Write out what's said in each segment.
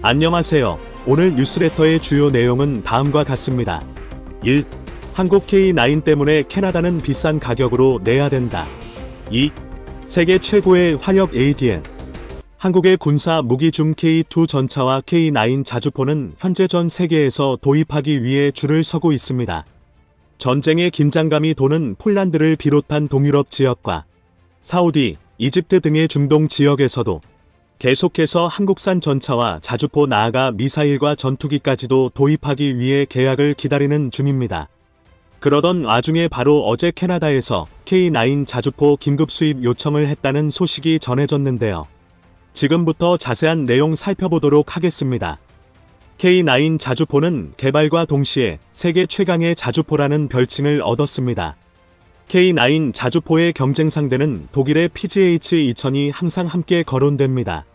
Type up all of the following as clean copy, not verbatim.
안녕하세요. 오늘 뉴스레터의 주요 내용은 다음과 같습니다. 1. 한국 K9 때문에 캐나다는 비싼 가격으로 내야 된다. 2. 세계 최고의 화력 ADN. 한국의 군사 무기 중 K2 전차와 K9 자주포는 현재 전 세계에서 도입하기 위해 줄을 서고 있습니다. 전쟁의 긴장감이 도는 폴란드를 비롯한 동유럽 지역과 사우디, 이집트 등의 중동 지역에서도 계속해서 한국산 전차와 자주포 나아가 미사일과 전투기까지도 도입하기 위해 계약을 기다리는 중입니다. 그러던 와중에 바로 어제 캐나다에서 K9 자주포 긴급 수입 요청을 했다는 소식이 전해졌는데요. 지금부터 자세한 내용 살펴보도록 하겠습니다. K9 자주포는 개발과 동시에 세계 최강의 자주포라는 별칭을 얻었습니다. K9 자주포의 경쟁 상대는 독일의 PGH-2000이 항상 함께 거론됩니다.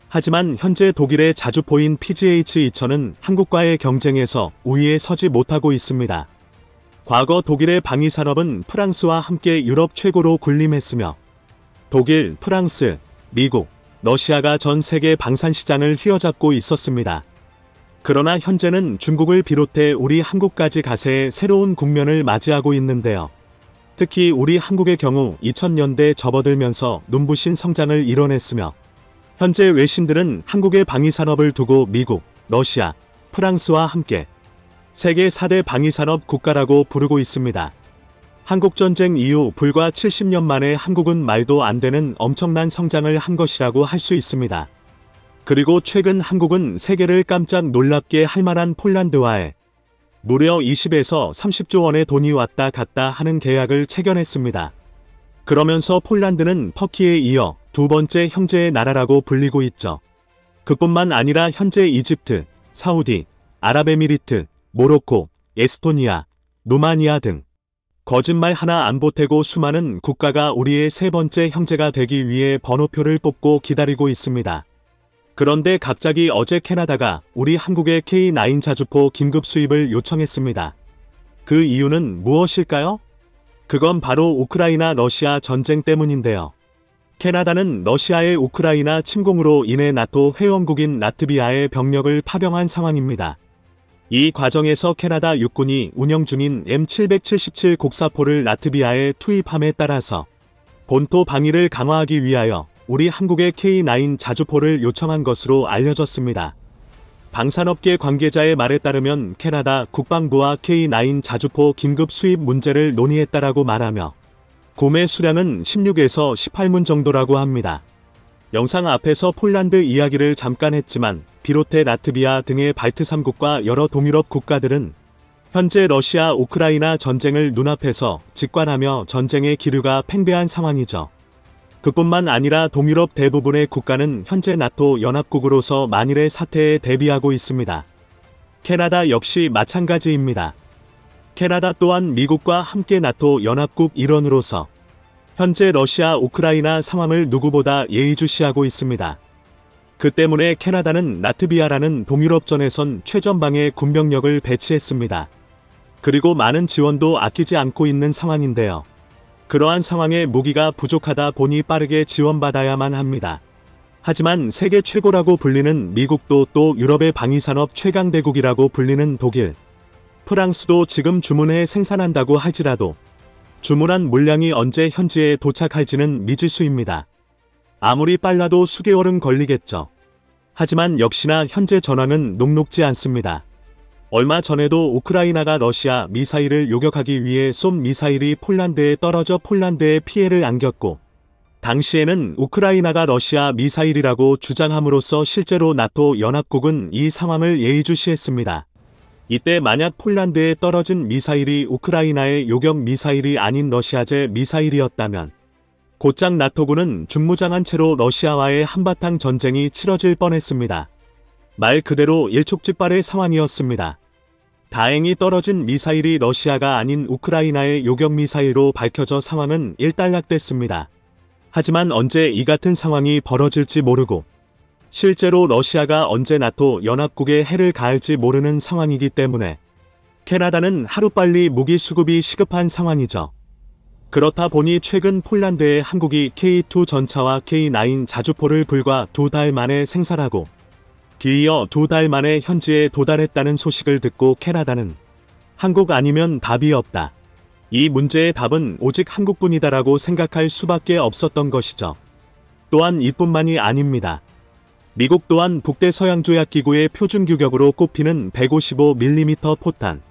하지만 현재 독일의 자주포인 PGH-2000은 한국과의 경쟁에서 우위에 서지 못하고 있습니다. 과거 독일의 방위산업은 프랑스와 함께 유럽 최고로 군림했으며 독일, 프랑스, 미국, 러시아가 전 세계 방산 시장을 휘어잡고 있었습니다. 그러나 현재는 중국을 비롯해 우리 한국까지 가세의 새로운 국면을 맞이하고 있는데요. 특히 우리 한국의 경우 2000년대 접어들면서 눈부신 성장을 이뤄냈으며 현재 외신들은 한국의 방위산업을 두고 미국, 러시아, 프랑스와 함께 세계 4대 방위산업 국가라고 부르고 있습니다. 한국전쟁 이후 불과 70년 만에 한국은 말도 안 되는 엄청난 성장을 한 것이라고 할 수 있습니다. 그리고 최근 한국은 세계를 깜짝 놀랍게 할 만한 폴란드와의 무려 20에서 30조 원의 돈이 왔다 갔다 하는 계약을 체결했습니다. 그러면서 폴란드는 터키에 이어 두 번째 형제의 나라라고 불리고 있죠. 그뿐만 아니라 현재 이집트, 사우디, 아랍에미리트, 모로코, 에스토니아, 루마니아 등 거짓말 하나 안 보태고 수많은 국가가 우리의 세 번째 형제가 되기 위해 번호표를 뽑고 기다리고 있습니다. 그런데 갑자기 어제 캐나다가 우리 한국의 K9 자주포 긴급 수입을 요청했습니다. 그 이유는 무엇일까요? 그건 바로 우크라이나 러시아 전쟁 때문인데요. 캐나다는 러시아의 우크라이나 침공으로 인해 나토 회원국인 라트비아의 병력을 파병한 상황입니다. 이 과정에서 캐나다 육군이 운영 중인 M777 곡사포를 라트비아에 투입함에 따라서 본토 방위를 강화하기 위하여 우리 한국의 K9 자주포를 요청한 것으로 알려졌습니다. 방산업계 관계자의 말에 따르면 캐나다 국방부와 K9 자주포 긴급 수입 문제를 논의했다라고 말하며 구매 수량은 16에서 18문 정도라고 합니다. 영상 앞에서 폴란드 이야기를 잠깐 했지만 비롯해 라트비아 등의 발트 3국과 여러 동유럽 국가들은 현재 러시아 우크라이나 전쟁을 눈앞에서 직관하며 전쟁의 기류가 팽배한 상황이죠. 그뿐만 아니라 동유럽 대부분의 국가는 현재 나토 연합국으로서 만일의 사태에 대비하고 있습니다. 캐나다 역시 마찬가지입니다. 캐나다 또한 미국과 함께 나토 연합국 일원으로서 현재 러시아 우크라이나 상황을 누구보다 예의주시하고 있습니다. 그 때문에 캐나다는 라트비아라는 동유럽전에선 최전방에 군병력을 배치했습니다. 그리고 많은 지원도 아끼지 않고 있는 상황인데요. 그러한 상황에 무기가 부족하다 보니 빠르게 지원받아야만 합니다. 하지만 세계 최고라고 불리는 미국도 또 유럽의 방위산업 최강대국이라고 불리는 독일, 프랑스도 지금 주문해 생산한다고 할지라도 주문한 물량이 언제 현지에 도착할지는 미지수입니다. 아무리 빨라도 수개월은 걸리겠죠. 하지만 역시나 현재 전황은 녹록지 않습니다. 얼마 전에도 우크라이나가 러시아 미사일을 요격하기 위해 쏜 미사일이 폴란드에 떨어져 폴란드에 피해를 안겼고 당시에는 우크라이나가 러시아 미사일이라고 주장함으로써 실제로 나토 연합국은 이 상황을 예의주시했습니다. 이때 만약 폴란드에 떨어진 미사일이 우크라이나의 요격 미사일이 아닌 러시아제 미사일이었다면 곧장 나토군은 중무장한 채로 러시아와의 한바탕 전쟁이 치러질 뻔했습니다. 말 그대로 일촉즉발의 상황이었습니다. 다행히 떨어진 미사일이 러시아가 아닌 우크라이나의 요격 미사일로 밝혀져 상황은 일단락됐습니다. 하지만 언제 이 같은 상황이 벌어질지 모르고 실제로 러시아가 언제 나토 연합국에 해를 가할지 모르는 상황이기 때문에 캐나다는 하루빨리 무기 수급이 시급한 상황이죠. 그렇다 보니 최근 폴란드에 한국이 K2 전차와 K9 자주포를 불과 2달 만에 생산하고 뒤이어 2달 만에 현지에 도달했다는 소식을 듣고 캐나다는 한국 아니면 답이 없다. 이 문제의 답은 오직 한국뿐이다라고 생각할 수밖에 없었던 것이죠. 또한 이뿐만이 아닙니다. 미국 또한 북대서양조약기구의 표준 규격으로 꼽히는 155mm 포탄,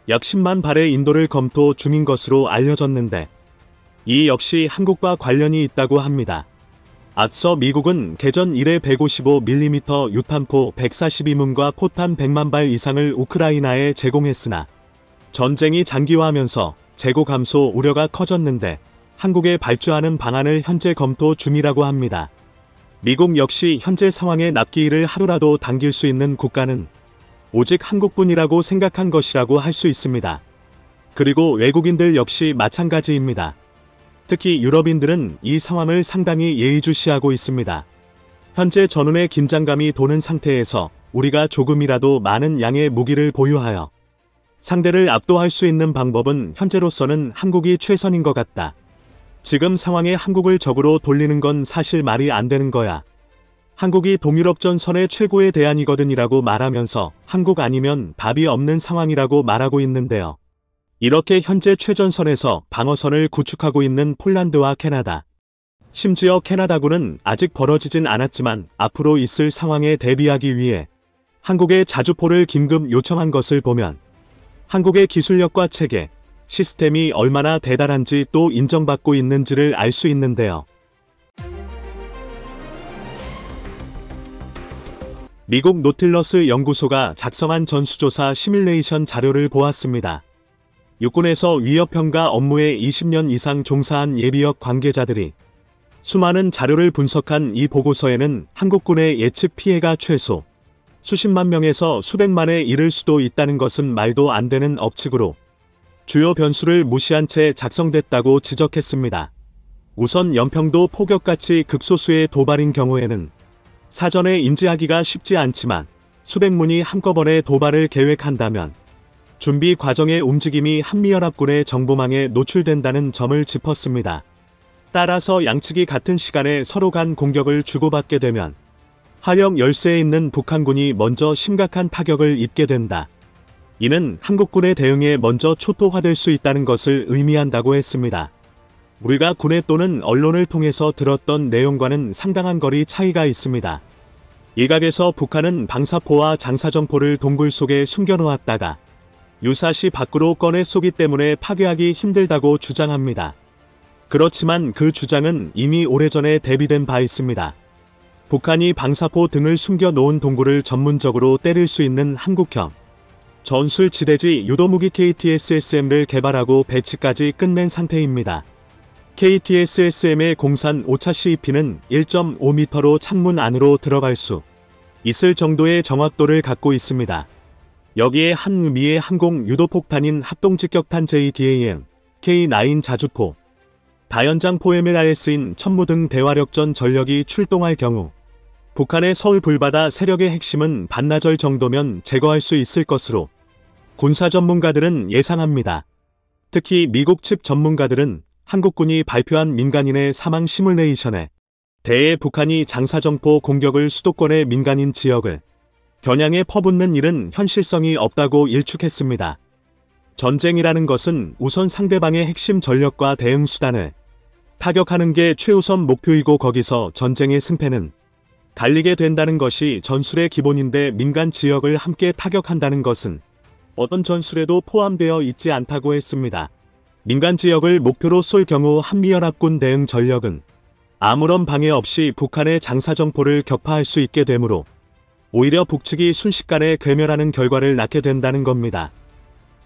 약 10만 발의 인도를 검토 중인 것으로 알려졌는데 이 역시 한국과 관련이 있다고 합니다. 앞서 미국은 개전 이래 155mm 유탄포 142문과 포탄 100만 발 이상을 우크라이나에 제공했으나 전쟁이 장기화하면서 재고 감소 우려가 커졌는데 한국에 발주하는 방안을 현재 검토 중이라고 합니다. 미국 역시 현재 상황의 납기일을 하루라도 당길 수 있는 국가는 오직 한국뿐이라고 생각한 것이라고 할 수 있습니다. 그리고 외국인들 역시 마찬가지입니다. 특히 유럽인들은 이 상황을 상당히 예의주시하고 있습니다. 현재 전운의 긴장감이 도는 상태에서 우리가 조금이라도 많은 양의 무기를 보유하여 상대를 압도할 수 있는 방법은 현재로서는 한국이 최선인 것 같다. 지금 상황에 한국을 적으로 돌리는 건 사실 말이 안 되는 거야. 한국이 동유럽 전선의 최고의 대안이거든이라고 말하면서 한국 아니면 답이 없는 상황이라고 말하고 있는데요. 이렇게 현재 최전선에서 방어선을 구축하고 있는 폴란드와 캐나다. 심지어 캐나다군은 아직 벌어지진 않았지만 앞으로 있을 상황에 대비하기 위해 한국에 자주포를 긴급 요청한 것을 보면 한국의 기술력과 체계, 시스템이 얼마나 대단한지 또 인정받고 있는지를 알 수 있는데요. 미국 노틸러스 연구소가 작성한 전수조사 시뮬레이션 자료를 보았습니다. 육군에서 위협평가 업무에 20년 이상 종사한 예비역 관계자들이 수많은 자료를 분석한 이 보고서에는 한국군의 예측 피해가 최소 수십만 명에서 수백만에 이를 수도 있다는 것은 말도 안 되는 업칙으로 주요 변수를 무시한 채 작성됐다고 지적했습니다. 우선 연평도 포격같이 극소수의 도발인 경우에는 사전에 인지하기가 쉽지 않지만 수백 문이 한꺼번에 도발을 계획한다면 준비 과정의 움직임이 한미연합군의 정보망에 노출된다는 점을 짚었습니다. 따라서 양측이 같은 시간에 서로 간 공격을 주고받게 되면 화력 열세에 있는 북한군이 먼저 심각한 타격을 입게 된다. 이는 한국군의 대응에 먼저 초토화될 수 있다는 것을 의미한다고 했습니다. 우리가 군에 또는 언론을 통해서 들었던 내용과는 상당한 거리 차이가 있습니다. 일각에서 북한은 방사포와 장사정포를 동굴 속에 숨겨놓았다가 유사시 밖으로 꺼내 쏘기 때문에 파괴하기 힘들다고 주장합니다. 그렇지만 그 주장은 이미 오래전에 대비된 바 있습니다. 북한이 방사포 등을 숨겨놓은 동굴을 전문적으로 때릴 수 있는 한국형 전술 지대지 유도무기 KTSSM을 개발하고 배치까지 끝낸 상태입니다. KTSSM의 공산 5차 CEP는 1.5m로 창문 안으로 들어갈 수 있을 정도의 정확도를 갖고 있습니다. 여기에 한미의 항공 유도폭탄인 합동직격탄 JDAM, K9 자주포, 다연장 포MLRS인 천무 등 대화력전 전력이 출동할 경우 북한의 서울 불바다 세력의 핵심은 반나절 정도면 제거할 수 있을 것으로 군사 전문가들은 예상합니다. 특히 미국 측 전문가들은 한국군이 발표한 민간인의 사망 시뮬레이션에 대해 북한이 장사정포 공격을 수도권의 민간인 지역을 겨냥에 퍼붓는 일은 현실성이 없다고 일축했습니다. 전쟁이라는 것은 우선 상대방의 핵심 전력과 대응 수단을 타격하는 게 최우선 목표이고 거기서 전쟁의 승패는 갈리게 된다는 것이 전술의 기본인데 민간 지역을 함께 타격한다는 것은 어떤 전술에도 포함되어 있지 않다고 했습니다. 민간 지역을 목표로 쏠 경우 한미연합군 대응 전력은 아무런 방해 없이 북한의 장사정포를 격파할 수 있게 되므로 오히려 북측이 순식간에 괴멸하는 결과를 낳게 된다는 겁니다.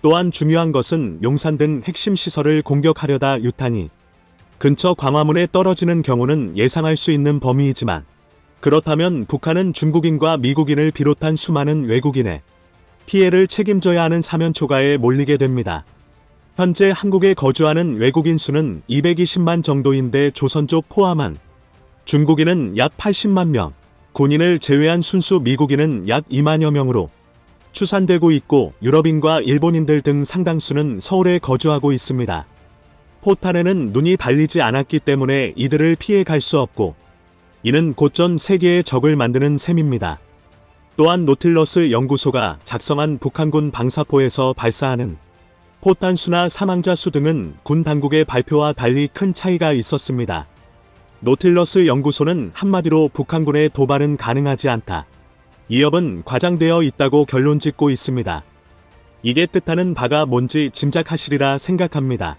또한 중요한 것은 용산 등 핵심 시설을 공격하려다 유탄이 근처 광화문에 떨어지는 경우는 예상할 수 있는 범위이지만 그렇다면 북한은 중국인과 미국인을 비롯한 수많은 외국인의 피해를 책임져야 하는 사면초가에 몰리게 됩니다. 현재 한국에 거주하는 외국인 수는 220만 정도인데 조선족 포함한 중국인은 약 80만 명, 군인을 제외한 순수 미국인은 약 2만여 명으로 추산되고 있고 유럽인과 일본인들 등 상당수는 서울에 거주하고 있습니다. 포탄에는 눈이 달리지 않았기 때문에 이들을 피해 갈 수 없고 이는 곧 전 세계의 적을 만드는 셈입니다. 또한 노틸러스 연구소가 작성한 북한군 방사포에서 발사하는 포탄 수나 사망자 수 등은 군 당국의 발표와 달리 큰 차이가 있었습니다. 노틸러스 연구소는 한마디로 북한군의 도발은 가능하지 않다. 위협은 과장되어 있다고 결론 짓고 있습니다. 이게 뜻하는 바가 뭔지 짐작하시리라 생각합니다.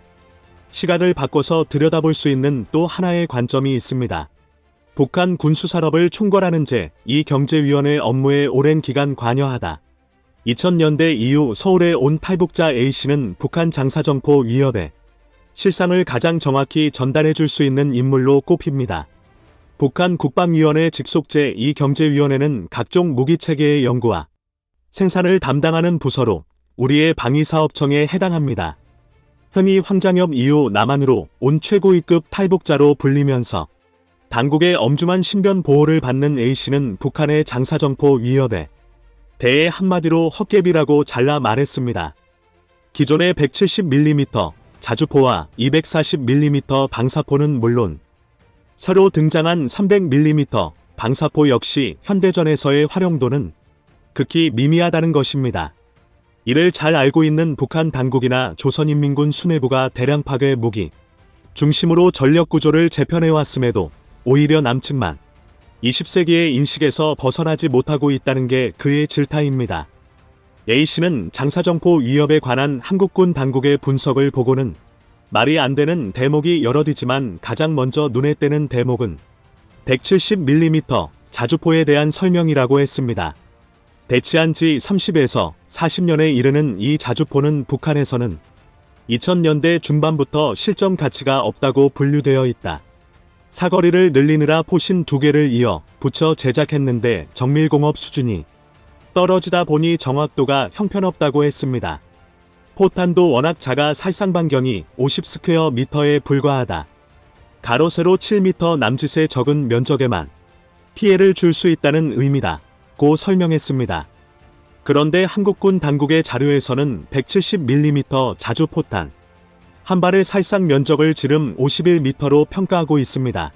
시각을 바꿔서 들여다볼 수 있는 또 하나의 관점이 있습니다. 북한 군수산업을 총괄하는 제2경제위원회 업무에 오랜 기간 관여하다. 2000년대 이후 서울에 온 탈북자 A씨는 북한 장사정포 위협에 실상을 가장 정확히 전달해 줄 수 있는 인물로 꼽힙니다. 북한 국방위원회 직속 제2경제위원회는 각종 무기체계의 연구와 생산을 담당하는 부서로 우리의 방위사업청에 해당합니다. 흔히 황장엽 이후 남한으로 온 최고위급 탈북자로 불리면서 당국의 엄중한 신변 보호를 받는 A씨는 북한의 장사정포 위협에 대해 한마디로 헛개비라고 잘라 말했습니다. 기존의 170mm 자주포와 240mm 방사포는 물론 새로 등장한 300mm 방사포 역시 현대전에서의 활용도는 극히 미미하다는 것입니다. 이를 잘 알고 있는 북한 당국이나 조선인민군 수뇌부가 대량 파괴 무기 중심으로 전력 구조를 재편해왔음에도 오히려 남측만 20세기의 인식에서 벗어나지 못하고 있다는 게 그의 질타입니다. A씨는 장사정포 위협에 관한 한국군 당국의 분석을 보고는 말이 안 되는 대목이 여럿이지만 가장 먼저 눈에 띄는 대목은 170mm 자주포에 대한 설명이라고 했습니다. 대치한 지 30에서 40년에 이르는 이 자주포는 북한에서는 2000년대 중반부터 실전 가치가 없다고 분류되어 있다. 사거리를 늘리느라 포신 2개를 이어 붙여 제작했는데 정밀공업 수준이 떨어지다 보니 정확도가 형편없다고 했습니다. 포탄도 워낙 작아 살상 반경이 50스퀘어미터에 불과하다. 가로 세로 7m 남짓의 적은 면적에만 피해를 줄 수 있다는 의미다. 고 설명했습니다. 그런데 한국군 당국의 자료에서는 170mm 자주포탄 한 발의 살상 면적을 지름 51m로 평가하고 있습니다.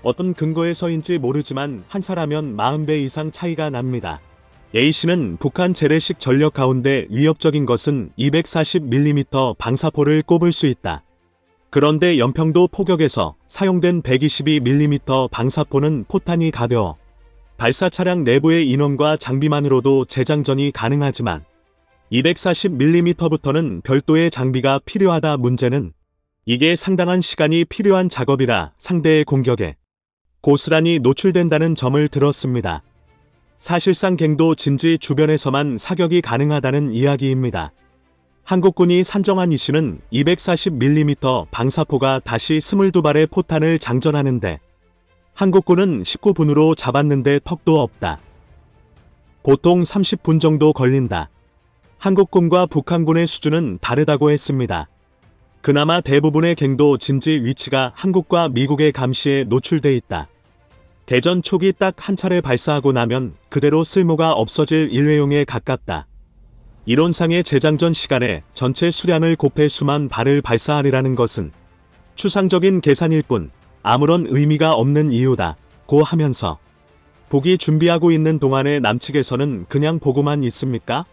어떤 근거에서인지 모르지만 환산하면 40배 이상 차이가 납니다. A씨는 북한 재래식 전력 가운데 위협적인 것은 240mm 방사포를 꼽을 수 있다. 그런데 연평도 포격에서 사용된 122mm 방사포는 포탄이 가벼워 발사 차량 내부의 인원과 장비만으로도 재장전이 가능하지만 240mm부터는 별도의 장비가 필요하다. 문제는 이게 상당한 시간이 필요한 작업이라 상대의 공격에 고스란히 노출된다는 점을 들었습니다. 사실상 갱도 진지 주변에서만 사격이 가능하다는 이야기입니다. 한국군이 산정한 이슈는 240mm 방사포가 다시 22발의 포탄을 장전하는데 한국군은 19분으로 잡았는데 턱도 없다. 보통 30분 정도 걸린다. 한국군과 북한군의 수준은 다르다고 했습니다. 그나마 대부분의 갱도 진지 위치가 한국과 미국의 감시에 노출돼 있다. 대전 초기 딱 한 차례 발사하고 나면 그대로 쓸모가 없어질 일회용에 가깝다. 이론상의 재장전 시간에 전체 수량을 곱해 수만 발을 발사하리라는 것은 추상적인 계산일 뿐 아무런 의미가 없는 이유다. 고 하면서 북이 준비하고 있는 동안에 남측에서는 그냥 보고만 있습니까?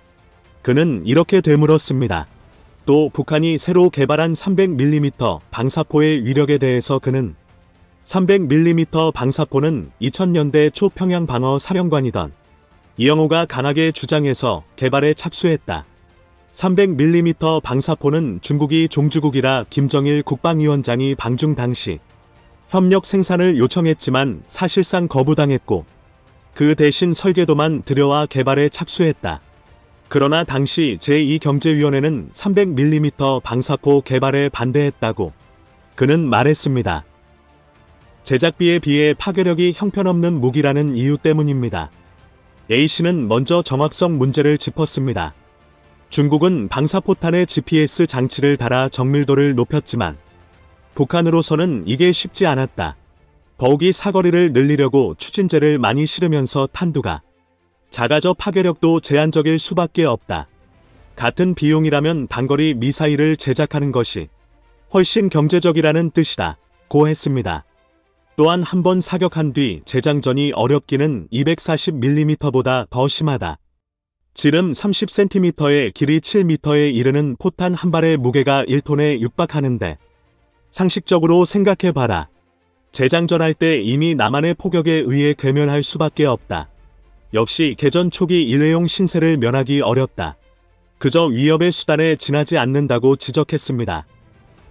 그는 이렇게 되물었습니다. 또 북한이 새로 개발한 300mm 방사포의 위력에 대해서 그는 300mm 방사포는 2000년대 초 평양 방어 사령관이던 이영호가 강하게 주장해서 개발에 착수했다. 300mm 방사포는 중국이 종주국이라 김정일 국방위원장이 방중 당시 협력 생산을 요청했지만 사실상 거부당했고 그 대신 설계도만 들여와 개발에 착수했다. 그러나 당시 제2경제위원회는 300mm 방사포 개발에 반대했다고 그는 말했습니다. 제작비에 비해 파괴력이 형편없는 무기라는 이유 때문입니다. A씨는 먼저 정확성 문제를 짚었습니다. 중국은 방사포탄에 GPS 장치를 달아 정밀도를 높였지만 북한으로서는 이게 쉽지 않았다. 더욱이 사거리를 늘리려고 추진제를 많이 실으면서 탄두가 작아져 파괴력도 제한적일 수밖에 없다. 같은 비용이라면 단거리 미사일을 제작하는 것이 훨씬 경제적이라는 뜻이다. 고 했습니다. 또한 한 번 사격한 뒤 재장전이 어렵기는 240mm보다 더 심하다. 지름 30cm에 길이 7m에 이르는 포탄 한 발의 무게가 1톤에 육박하는데 상식적으로 생각해봐라. 재장전할 때 이미 남한의 포격에 의해 괴멸할 수밖에 없다. 역시 개전 초기 일회용 신세를 면하기 어렵다. 그저 위협의 수단에 지나지 않는다고 지적했습니다.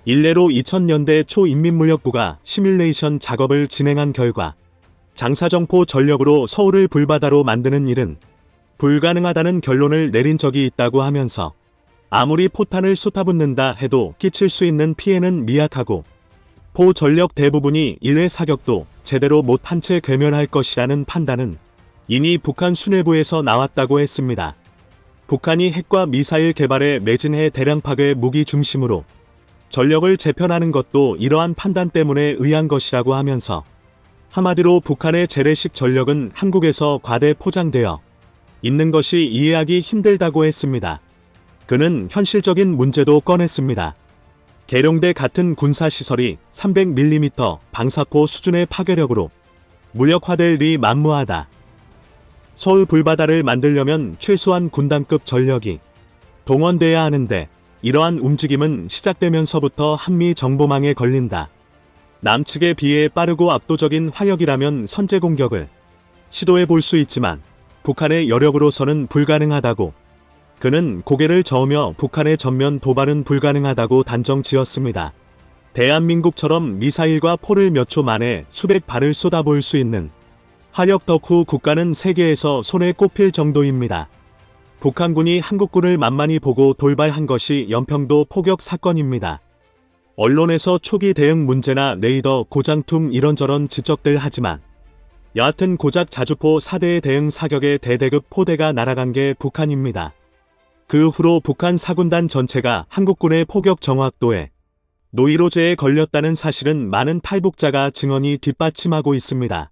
일례로 2000년대 초 인민무력부가 시뮬레이션 작업을 진행한 결과 장사정포 전력으로 서울을 불바다로 만드는 일은 불가능하다는 결론을 내린 적이 있다고 하면서 아무리 포탄을 쏟아붓는다 해도 끼칠 수 있는 피해는 미약하고 포 전력 대부분이 일회 사격도 제대로 못한 채 괴멸할 것이라는 판단은 이미 북한 수뇌부에서 나왔다고 했습니다. 북한이 핵과 미사일 개발에 매진해 대량 파괴 무기 중심으로 전력을 재편하는 것도 이러한 판단 때문에 의한 것이라고 하면서 한마디로 북한의 재래식 전력은 한국에서 과대 포장되어 있는 것이 이해하기 힘들다고 했습니다. 그는 현실적인 문제도 꺼냈습니다. 계룡대 같은 군사시설이 300mm 방사포 수준의 파괴력으로 무력화될 리 만무하다. 서울 불바다를 만들려면 최소한 군단급 전력이 동원돼야 하는데 이러한 움직임은 시작되면서부터 한미 정보망에 걸린다. 남측에 비해 빠르고 압도적인 화력이라면 선제 공격을 시도해 볼 수 있지만 북한의 여력으로서는 불가능하다고 그는 고개를 저으며 북한의 전면 도발은 불가능하다고 단정 지었습니다. 대한민국처럼 미사일과 포를 몇 초 만에 수백 발을 쏟아볼 수 있는 화력 덕후 국가는 세계에서 손에 꼽힐 정도입니다. 북한군이 한국군을 만만히 보고 돌발한 것이 연평도 포격 사건입니다. 언론에서 초기 대응 문제나 레이더 고장툼 이런저런 지적들 하지만 여하튼 고작 자주포 4대의 대응 사격에 대대급 포대가 날아간 게 북한입니다. 그 후로 북한 사군단 전체가 한국군의 포격 정확도에 노이로제에 걸렸다는 사실은 많은 탈북자가 증언이 뒷받침하고 있습니다.